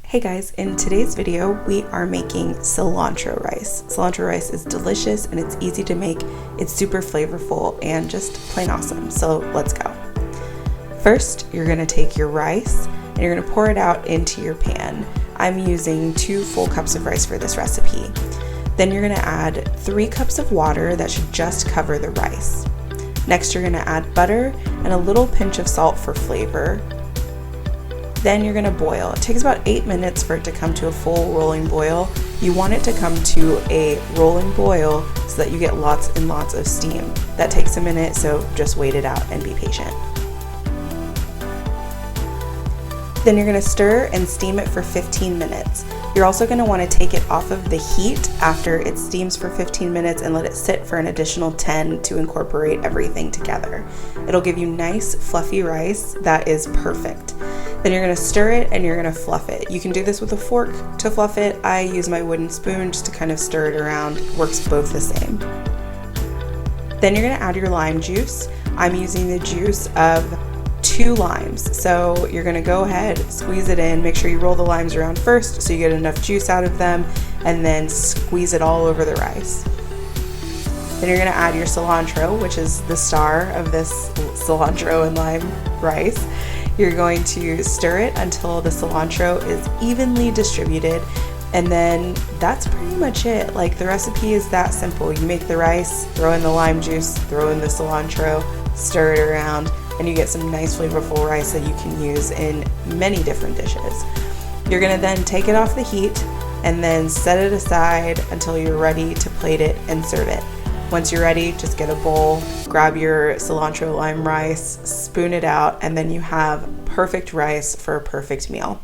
Hey guys, in today's video we are making cilantro rice. Cilantro rice is delicious and it's easy to make, it's super flavorful and just plain awesome. So let's go. First, you're going to take your rice and you're going to pour it out into your pan. I'm using 2 full cups of rice for this recipe. Then you're going to add 3 cups of water that should just cover the rice. Next, you're going to add butter and a little pinch of salt for flavor. Then you're going to boil. It takes about 8 minutes for it to come to a full rolling boil. You want it to come to a rolling boil so that you get lots and lots of steam. That takes a minute, so just wait it out and be patient. Then you're going to stir and steam it for 15 minutes. You're also going to want to take it off of the heat after it steams for 15 minutes and let it sit for an additional 10 to incorporate everything together. It'll give you nice fluffy rice that is perfect. Then you're going to stir it and you're going to fluff it. You can do this with a fork to fluff it. I use my wooden spoon just to kind of stir it around. Works both the same. Then you're going to add your lime juice. I'm using the juice of 2 limes. So you're going to go ahead, squeeze it in, make sure you roll the limes around first so you get enough juice out of them, and then squeeze it all over the rice. Then you're going to add your cilantro, which is the star of this cilantro and lime rice. You're going to stir it until the cilantro is evenly distributed, and then that's pretty much it. Like, the recipe is that simple. You make the rice, throw in the lime juice, throw in the cilantro, stir it around, and you get some nice flavorful rice that you can use in many different dishes. You're gonna then take it off the heat and then set it aside until you're ready to plate it and serve it. Once you're ready, just get a bowl, grab your cilantro lime rice, spoon it out, and then you have perfect rice for a perfect meal.